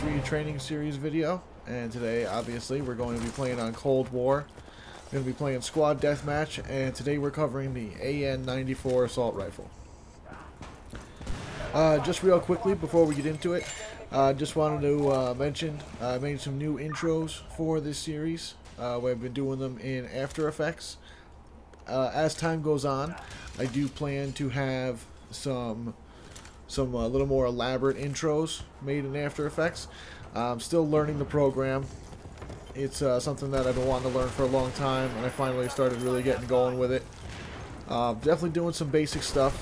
Battlefield 3 training series video, and today obviously we're going to be playing on Cold War. We're going to be playing Squad Deathmatch, and today we're covering the AN-94 assault rifle. Just real quickly before we get into it, just wanted to mention I made some new intros for this series. We've been doing them in After Effects. As time goes on, I do plan to have some little more elaborate intros made in After Effects. I'm still learning the program. It's something that I've been wanting to learn for a long time, and I finally started really getting going with it. Definitely doing some basic stuff,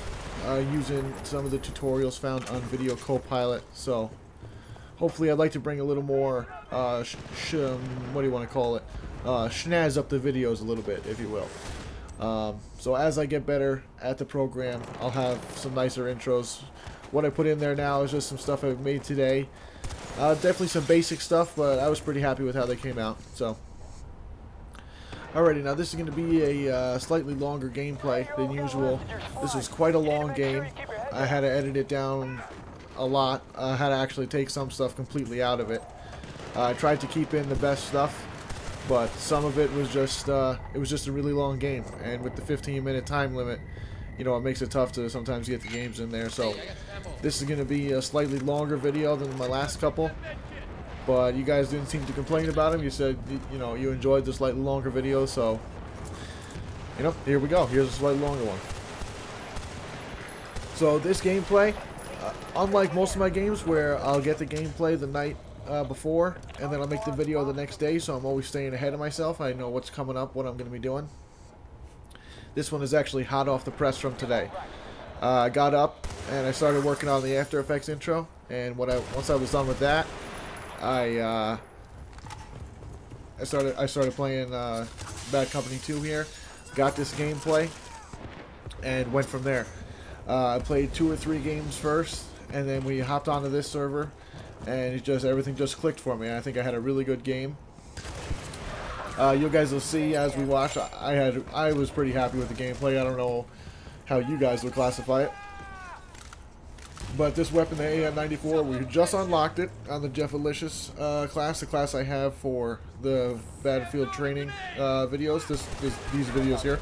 using some of the tutorials found on Video Copilot. So hopefully I'd like to bring a little more, what do you want to call it? Schnazz up the videos a little bit, if you will. So as I get better at the program, I'll have some nicer intros. What I put in there now is just some stuff I've made today. Definitely some basic stuff, but I was pretty happy with how they came out. So, alrighty, now this is going to be a slightly longer gameplay than usual. This was quite a long game. I had to edit it down a lot. I had to actually take some stuff completely out of it. I tried to keep in the best stuff, but some of it was just a really long game, and with the 15-minute time limit, you know, it makes it tough to sometimes get the games in there. So this is going to be a slightly longer video than my last couple, but you guys didn't seem to complain about them. You said, you know, you enjoyed the slightly longer video, so, you know, here we go. Here's a slightly longer one. So this gameplay, unlike most of my games where I'll get the gameplay the night before, and then I'll make the video the next day, so I'm always staying ahead of myself. I know what's coming up, what I'm going to be doing. This one is actually hot off the press from today. I got up and I started working on the After Effects intro, and once I was done with that, I started playing Bad Company 2 here. Got this gameplay and went from there. I played 2 or 3 games first, and then we hopped onto this server, and everything just clicked for me. I think I had a really good game. You guys will see as we watch. I was pretty happy with the gameplay. I don't know how you guys would classify it, but this weapon, the AN-94, we just unlocked it on the Jeffalicious class, the class I have for the Battlefield training videos. These videos here.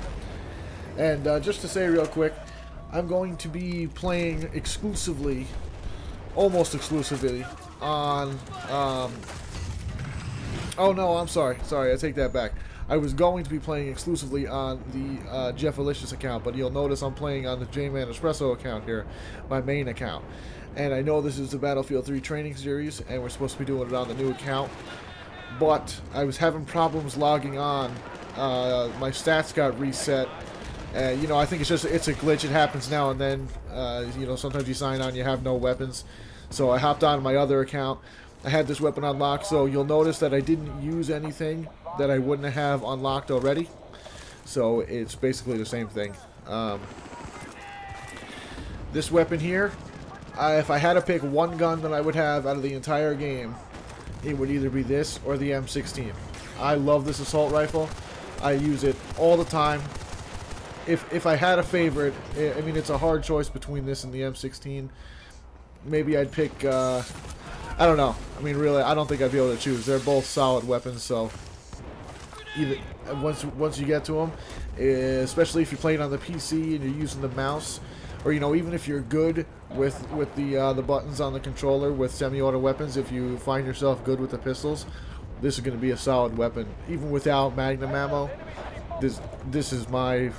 And just to say real quick, I'm going to be playing exclusively, almost exclusively, on oh no, I'm sorry, I take that back. I was going to be playing exclusively on the Jeffalicious account, but you'll notice I'm playing on the J-Man Espresso account here, my main account. And I know this is the Battlefield 3 training series, and we're supposed to be doing it on the new account, but I was having problems logging on. My stats got reset. You know, I think it's a glitch. It happens now and then. You know, sometimes you sign on, you have no weapons. So I hopped on my other account. I had this weapon unlocked, so you'll notice that I didn't use anything that I wouldn't have unlocked already. So it's basically the same thing. This weapon here, if I had to pick one gun that I would have out of the entire game, it would either be this or the M16. I love this assault rifle. I use it all the time. If I had a favorite, I mean, it's a hard choice between this and the M16. Maybe I'd pick, I don't know. I mean, really, I don't think I'd be able to choose. They're both solid weapons, so either once you get to them, especially if you're playing on the PC and you're using the mouse, or, you know, even if you're good with the buttons on the controller with semi-auto weapons, if you find yourself good with the pistols, this is going to be a solid weapon. Even without Magnum ammo, this is my,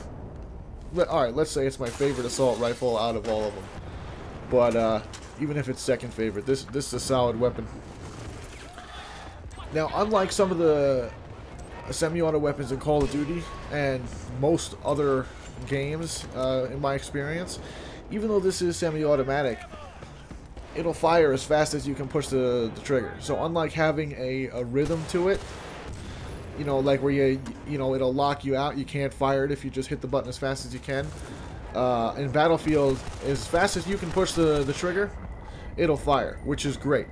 alright, let's say it's my favorite assault rifle out of all of them. But even if it's second favorite, this is a solid weapon. Now, unlike some of the semi-auto weapons in Call of Duty and most other games, in my experience, even though this is semi-automatic, it'll fire as fast as you can push the trigger. So unlike having a rhythm to it, you know, like where you know, it'll lock you out, you can't fire it if you just hit the button as fast as you can. In Battlefield, as fast as you can push the trigger, it'll fire, which is great,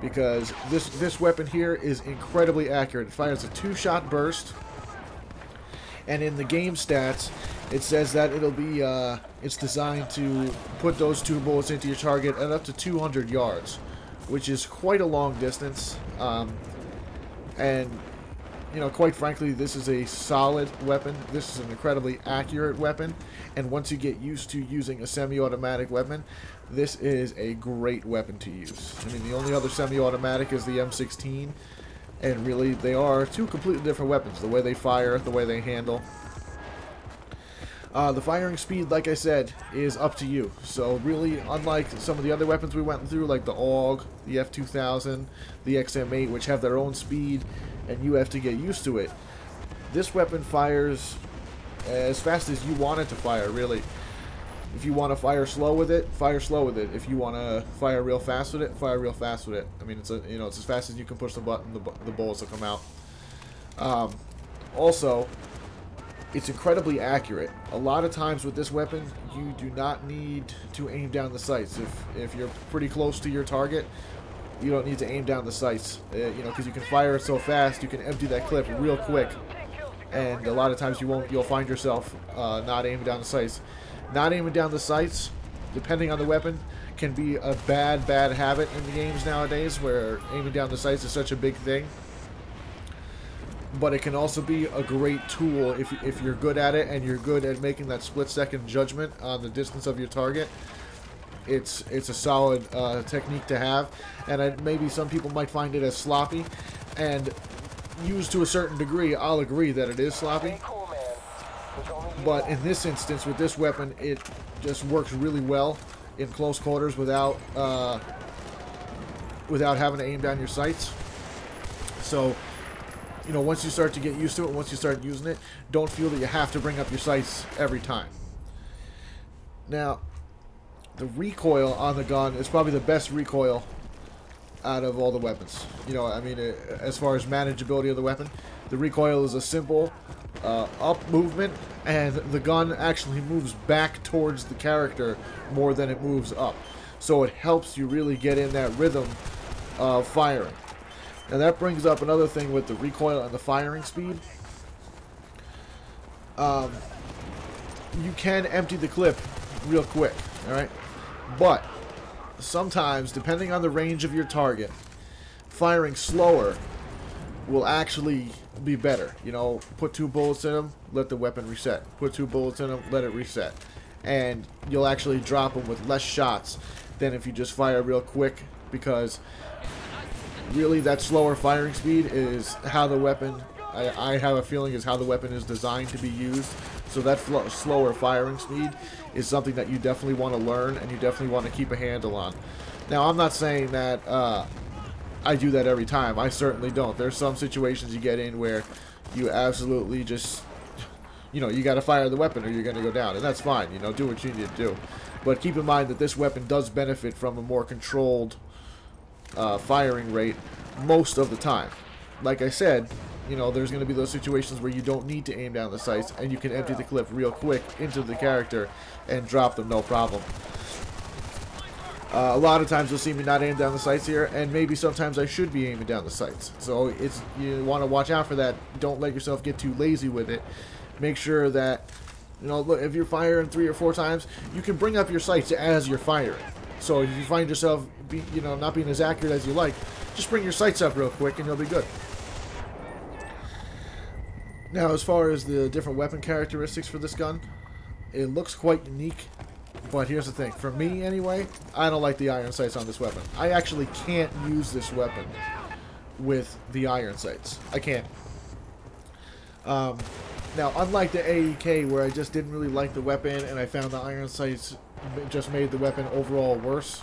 because this weapon here is incredibly accurate. It fires a 2-shot burst, and in the game stats, it says that it'll be it's designed to put those 2 bullets into your target at up to 200 yards, which is quite a long distance. And, you know, quite frankly, this is a solid weapon. This is an incredibly accurate weapon. And once you get used to using a semi-automatic weapon, this is a great weapon to use. I mean, the only other semi-automatic is the M16. And really, they are two completely different weapons. The way they fire, the way they handle. The firing speed, like I said, is up to you. So really, unlike some of the other weapons we went through, like the AUG, the F2000, the XM8, which have their own speed, and you have to get used to it, this weapon fires as fast as you want it to fire, really. If you want to fire slow with it, fire slow with it. If you want to fire real fast with it, fire real fast with it. I mean, it's it's as fast as you can push the button, the bullets will come out. Also, it's incredibly accurate. A lot of times with this weapon, you do not need to aim down the sights. If you're pretty close to your target, you don't need to aim down the sights. Because you can fire it so fast, you can empty that clip real quick. And a lot of times you'll find yourself not aiming down the sights. Not aiming down the sights, depending on the weapon, can be a bad habit in the games nowadays, where aiming down the sights is such a big thing. But it can also be a great tool if you're good at it and you're good at making that split-second judgment on the distance of your target. It's a solid technique to have, and maybe some people might find it as sloppy, and used to a certain degree, I'll agree that it is sloppy. But in this instance, with this weapon, it just works really well in close quarters without having to aim down your sights. So, once you start to get used to it, once you start using it, don't feel that you have to bring up your sights every time. Now, the recoil on the gun is probably the best recoil out of all the weapons. As far as manageability of the weapon, the recoil is a simple up movement, and the gun actually moves back towards the character more than it moves up. So it helps you really get in that rhythm of firing. Now that brings up another thing with the recoil and the firing speed. You can empty the clip real quick, alright? But sometimes, depending on the range of your target, firing slower will actually be better. Put 2 bullets in them, let the weapon reset. Put 2 bullets in them, let it reset. And you'll actually drop them with less shots than if you just fire real quick, because really that slower firing speed is how the weapon, I have a feeling, is how the weapon is designed to be used. So that slower firing speed is something that you definitely want to learn, and you definitely want to keep a handle on. Now, I'm not saying that I do that every time. I certainly don't. There's some situations you get in where you absolutely just, you got to fire the weapon or you're going to go down, and that's fine. Do what you need to do. But keep in mind that this weapon does benefit from a more controlled firing rate most of the time. Like I said, there's going to be those situations where you don't need to aim down the sights, and you can empty the clip real quick into the character and drop them no problem. A lot of times you'll see me not aim down the sights here, and maybe sometimes I should be aiming down the sights. So you want to watch out for that. Don't let yourself get too lazy with it. Make sure that, look, if you're firing 3 or 4 times, you can bring up your sights as you're firing. So if you find yourself not being as accurate as you like, just bring your sights up real quick and you'll be good. Now, as far as the different weapon characteristics for this gun, it looks quite unique. But here's the thing, for me anyway, I don't like the iron sights on this weapon. I actually can't use this weapon with the iron sights. I can't. Now, unlike the AEK, where I just didn't really like the weapon and I found the iron sights just made the weapon overall worse,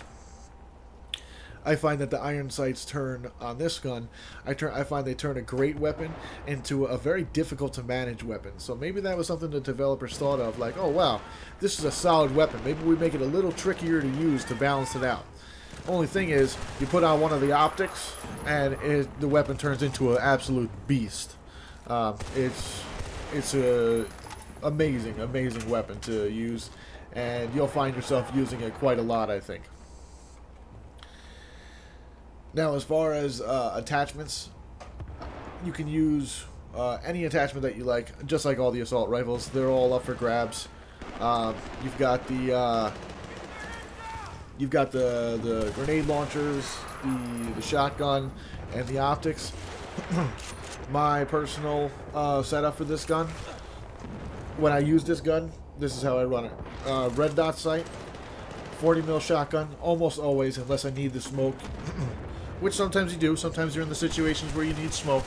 I find that the iron sights turn on this gun, I find they turn a great weapon into a very difficult to manage weapon. So maybe that was something the developers thought of, like, oh wow, this is a solid weapon. Maybe we make it a little trickier to use to balance it out. Only thing is, you put on one of the optics, and the weapon turns into an absolute beast. It's a amazing weapon to use, and you'll find yourself using it quite a lot, I think. Now, as far as attachments, you can use any attachment that you like, just like all the assault rifles. They're all up for grabs. You've got the You've got the grenade launchers, the shotgun, and the optics. My personal setup for this gun, when I use this gun, this is how I run it. Red dot sight, 40 mil shotgun, almost always, unless I need the smoke, which sometimes you do. Sometimes you're in the situations where you need smoke,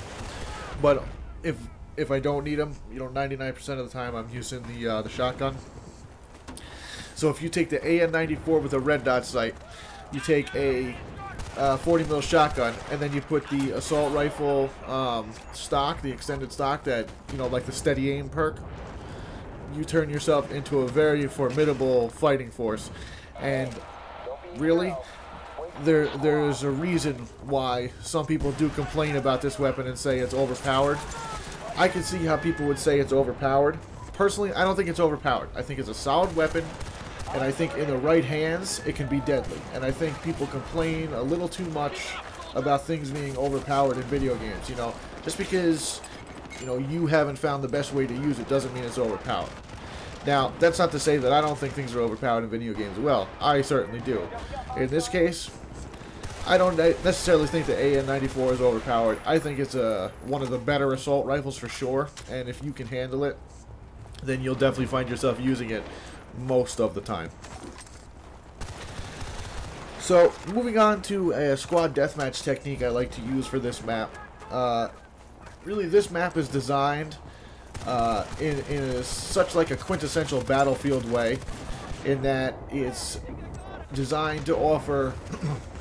but if I don't need them, 99% of the time I'm using the shotgun. So if you take the AN-94 with a red dot sight, you take a 40 mil shotgun, and then you put the assault rifle stock, the extended stock that, like the steady aim perk, you turn yourself into a very formidable fighting force. And really, there's a reason why some people do complain about this weapon and say it's overpowered. I can see how people would say it's overpowered. Personally, I don't think it's overpowered. I think it's a solid weapon, and I think in the right hands, it can be deadly. And I think people complain a little too much about things being overpowered in video games. Just because, you haven't found the best way to use it doesn't mean it's overpowered. Now, that's not to say that I don't think things are overpowered in video games. Well, I certainly do. In this case, I don't necessarily think the AN-94 is overpowered. I think it's one of the better assault rifles for sure. And if you can handle it, then you'll definitely find yourself using it most of the time. So, moving on to a squad deathmatch technique I like to use for this map. Really, this map is designed in such like a quintessential Battlefield way, in that it's designed to offer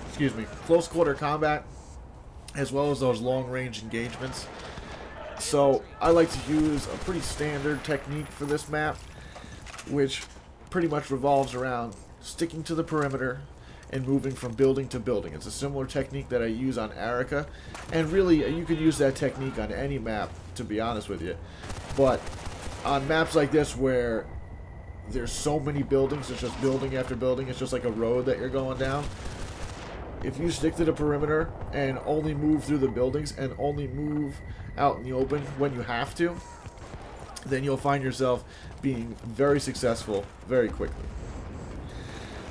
excuse me, close quarter combat as well as those long range engagements. So I like to use a pretty standard technique for this map, which pretty much revolves around sticking to the perimeter and moving from building to building. It's a similar technique that I use on Arica, and really you can use that technique on any map, to be honest with you. But on maps like this where there's so many buildings, it's just building after building, it's just like a road that you're going down. If you stick to the perimeter and only move through the buildings and only move out in the open when you have to, then you'll find yourself being very successful very quickly.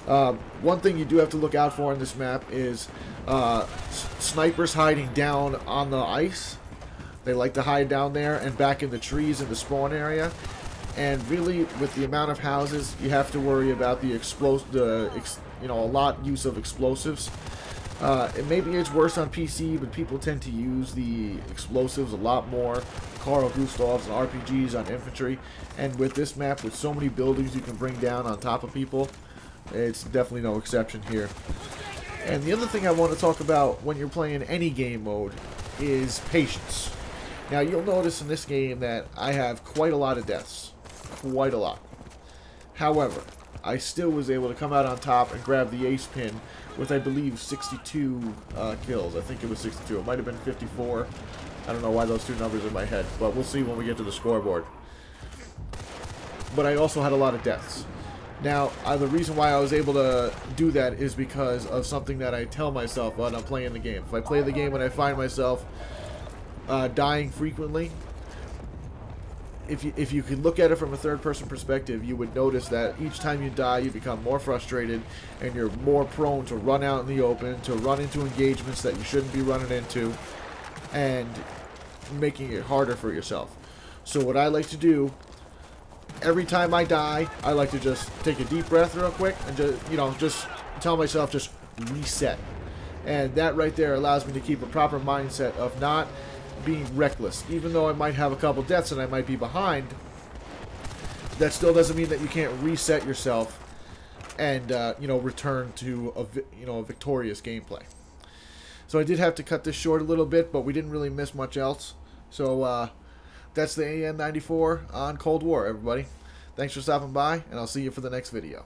One thing you do have to look out for in this map is snipers hiding down on the ice. They like to hide down there and back in the trees in the spawn area. And really, with the amount of houses, you have to worry about the a lot use of explosives. Maybe it's worse on PC, but people tend to use the explosives a lot more. Carl Gustavs and RPGs on infantry. And with this map, with so many buildings you can bring down on top of people, it's definitely no exception here. And the other thing I want to talk about when you're playing any game mode is patience. Now, you'll notice in this game that I have quite a lot of deaths. Quite a lot. However, I still was able to come out on top and grab the ace pin with, I believe, 62 kills. I think it was 62. It might have been 54. I don't know why those two numbers are in my head, but we'll see when we get to the scoreboard. But I also had a lot of deaths. Now, the reason why I was able to do that is because of something that I tell myself when I'm playing the game. If I play the game and I find myself dying frequently, if you could look at it from a third-person perspective, you would notice that each time you die, you become more frustrated, and you're more prone to run out in the open, to run into engagements that you shouldn't be running into, and making it harder for yourself. So what I like to do, every time I die, I like to just take a deep breath real quick and just tell myself, just reset. And that right there allows me to keep a proper mindset of not being reckless. Even though I might have a couple deaths and I might be behind, that still doesn't mean that you can't reset yourself and return to a victorious gameplay. So I did have to cut this short a little bit, but we didn't really miss much else. So that's the AN-94 on Cold War, everybody. Thanks for stopping by, and I'll see you for the next video.